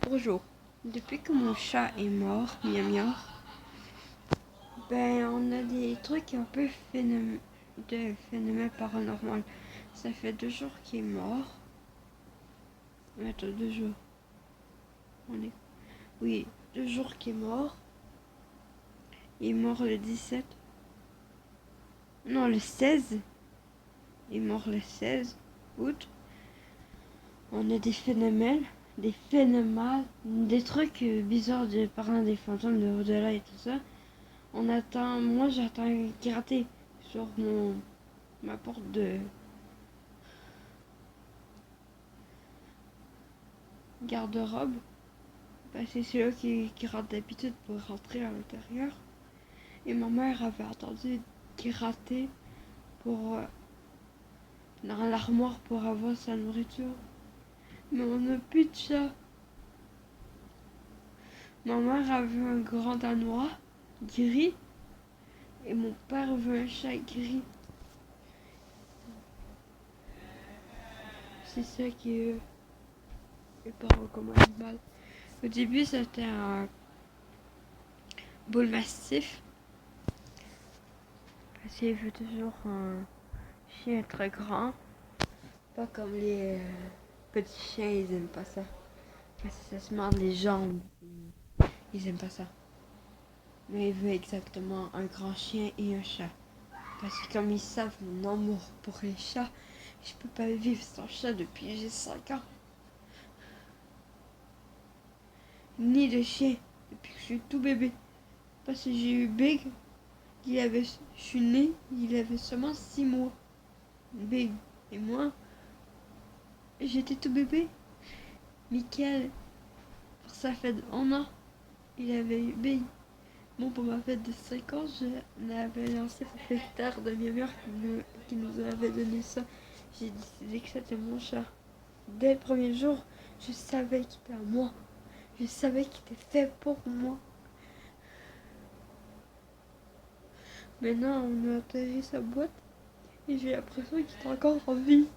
Bonjour. Depuis que mon chat est mort, miam miam, on a des trucs un peu de phénomène paranormal. Ça fait 2 jours qu'il est mort. Attends, 2 jours. On est... Oui, 2 jours qu'il est mort. Il est mort le 17. Non, le 16. Il est mort le 16 août. On a des phénomènes, des trucs bizarres de parlant des fantômes de au-delà et tout ça. Moi j'attends gratter sur ma porte de garde-robe. C'est celui qui rentre d'habitude pour rentrer à l'intérieur. Et ma mère avait attendu gratter dans l'armoire pour avoir sa nourriture. Mais on n'a plus de chat. Ma mère avait un grand danois gris et mon père veut un chat gris. C'est ça qui est pas comme animal. Au début, c'était un bull massif. Parce qu'il veut toujours un chien très grand. Pas comme les petits chiens, ils aiment pas ça. Parce que ça se mord les jambes. Ils aiment pas ça. Mais il veut exactement un grand chien et un chat. Parce que comme ils savent mon amour pour les chats, je peux pas vivre sans chat depuis que j'ai 5 ans. Ni de chien depuis que je suis tout bébé. Parce que j'ai eu Big, je suis née, il avait seulement 6 mois. Big. Et moi, j'étais tout bébé. Michael, pour sa fête d'1 an, il avait eu Big. Bon, pour ma fête de 5 ans, je l'avais lancé propriétaire de ma mère qui nous avait donné ça. J'ai décidé que c'était mon chat. Dès le premier jour, je savais qu'il était à moi. Je savais qu'il était fait pour moi. Maintenant, on a enterré sa boîte et j'ai l'impression qu'il est encore en vie.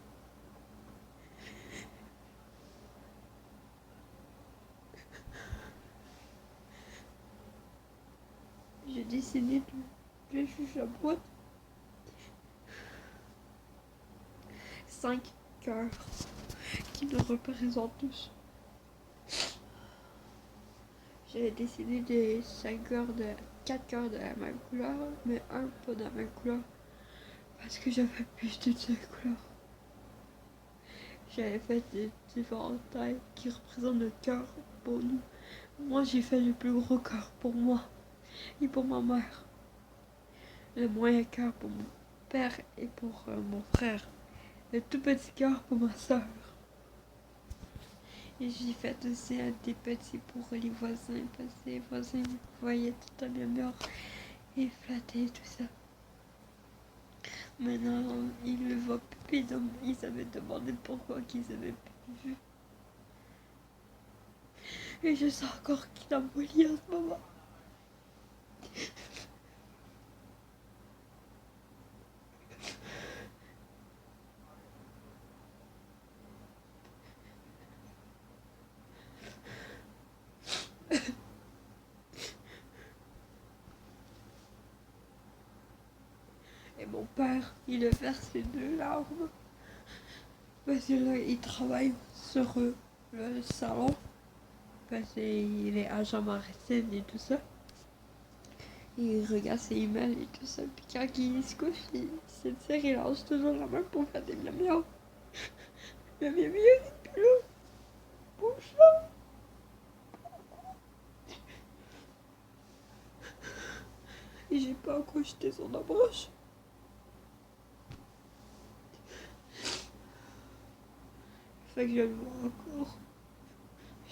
J'ai décidé de lâcher sa boîte. 5 cœurs qui nous représentent tous. J'avais décidé de 4 cœurs de la même couleur, mais un pas de la même couleur. Parce que j'avais plus de ces couleurs. J'avais fait des différentes tailles qui représentent le cœur pour nous. Moi, j'ai fait le plus gros cœur pour moi et pour ma mère. Le moyen cœur pour mon père et pour mon frère. Le tout petit cœur pour ma soeur. Et j'ai fait aussi des petits pour les voisins, parce que les voisins voyaient tout à bien mort et flattaient tout ça. Maintenant, ils ne le voient plus, ils avaient demandé pourquoi qu'ils avaient plus vu. Et je sens encore qu'il a molli en ce moment. Et mon père, il a versé 2 larmes. Parce que là, il travaille sur le salon. Parce qu'il est agent maritime et tout ça. Il regarde ses emails et tout ça. Puis quand il se couche, il lance toujours la main pour faire des miam miam. Miam miam miam, et puis là, mon chat. Et j'ai pas encore jeté son approche. Fait que je le vois encore.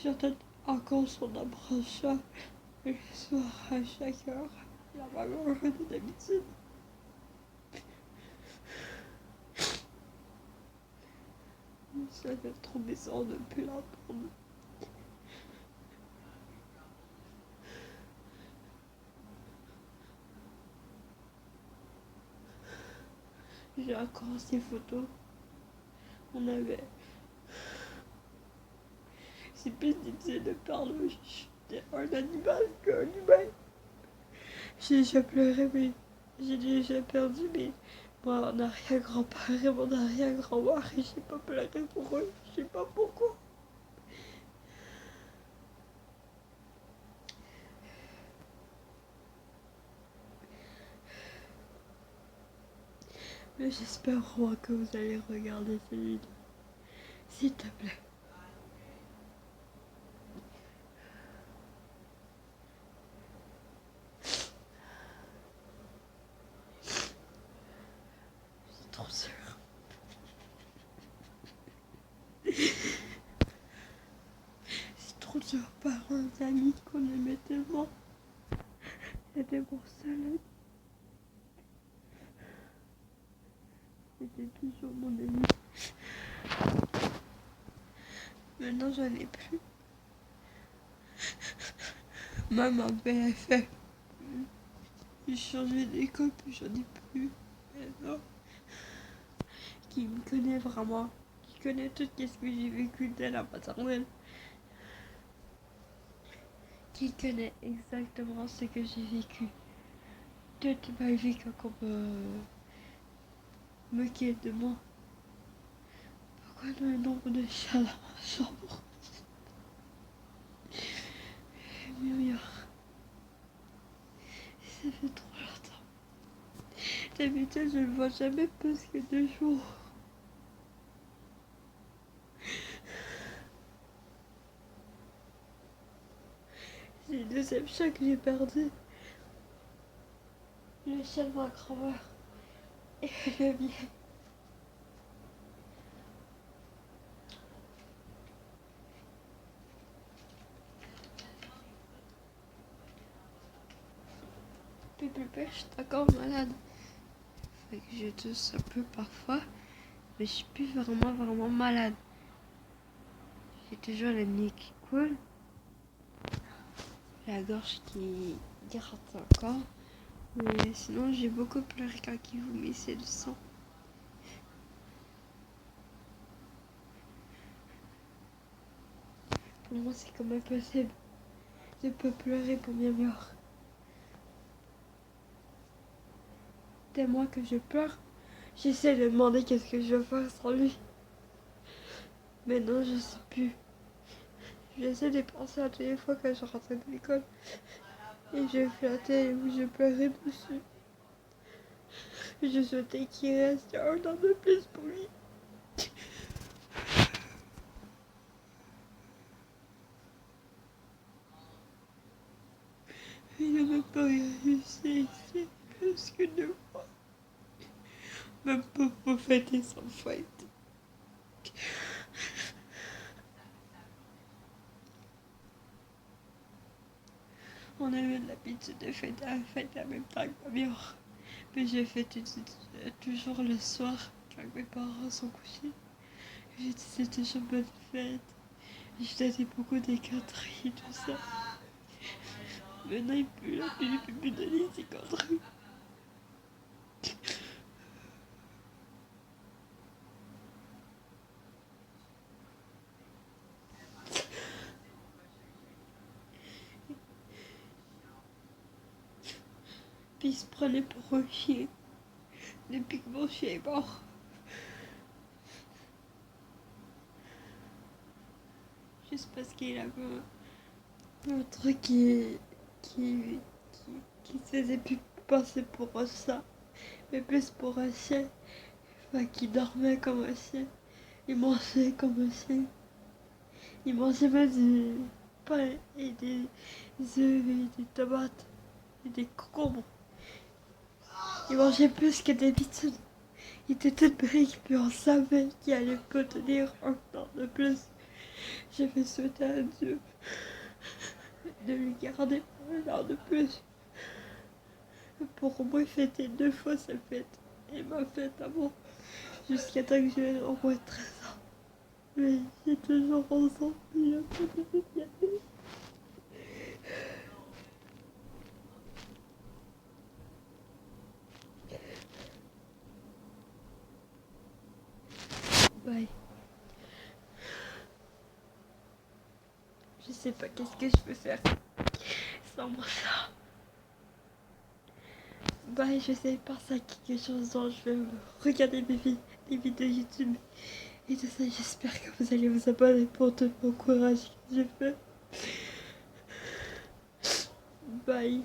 J'entends encore son approche le soir à chaque heure. La même heure que d'habitude. Ça fait trop bizarre de plus l'entendre. J'ai encore ces photos. On avait C'est plus difficile de perdre un animal qu'un humain. J'ai déjà pleuré, mais j'ai déjà perdu mon arrière-grand-père et mon arrière-grand-mère et j'ai pas pleuré pour eux. Je sais pas pourquoi. Mais j'espère vraiment que vous allez regarder cette vidéo. S'il te plaît. C'est trop sûr. C'est trop dur par un ami qu'on aimait tellement. C'était pour ça là. C'était toujours mon ami. Maintenant j'en ai plus. Même en BFF. J'ai changé d'école puis j'en ai plus. Maintenant. Qui me connaît vraiment. Qui connaît tout ce que j'ai vécu dès la maternelle. Qui connaît exactement ce que j'ai vécu. Toute ma vie quand on me moquait de moi. Pourquoi le nombre de chats dans ma chambre? Muriel. Ça fait trop longtemps. D'habitude, je ne le vois jamais plus que 2 jours. C'est le deuxième chat que j'ai perdu. Le chat de ma grand-mère. Et le mien. Pépé, je suis encore malade. Fait que je tousse un peu parfois. Mais je suis plus vraiment malade. J'ai toujours le nez qui coule. La gorge qui gratte encore. Mais sinon, j'ai beaucoup pleuré quand il vomissait du sang. Pour moi, c'est comme impossible. Je peux pleurer pour bien mieux. Tellement que je pleure, j'essaie de demander qu'est-ce que je vais faire sans lui. Mais non, je sais plus. J'essaie de penser à toutes les fois que je rentrais de l'école. Et je flattais ou je pleurais dessus. Je souhaitais qu'il reste un an de plus pour lui. Il n'a même pas réussi ici plus que 2 fois. Même pas pour fêter son fête. On avait l'habitude de fêter la fête en même temps que ma mère. Mais je fête toujours le soir quand mes parents sont couchés. Je disais toujours bonne fête. Je donnais beaucoup des gâteries et tout ça. Maintenant il peut plus donner ses gâteries. Puis il se prenait pour un chien. Depuis que mon chien est mort. Juste parce qu'il avait un truc qui se faisait plus passer pour un chat. Mais plus pour un chien. Enfin, qui dormait comme un chien. Il mangeait comme un chien. Il mangeait même du pain et des œufs et des tomates et des concombres. Il mangeait plus que d'habitude. Il était tout brique, puis on savait qu'il allait pas tenir un an de plus. J'avais souhaité à Dieu de lui garder un an de plus. Pour au moins fêter 2 fois sa fête. Et ma fête avant. Jusqu'à temps que j'ai au moins 13 ans. Mais j'ai toujours ensemble. Il a pas de gâter. Bye. Je sais pas qu'est-ce que je peux faire sans ça. Bye, je sais pas ça quelque chose dont je vais regarder des vidéos YouTube et tout ça. J'espère que vous allez vous abonner pour tout mon courage que j'ai fait. Bye.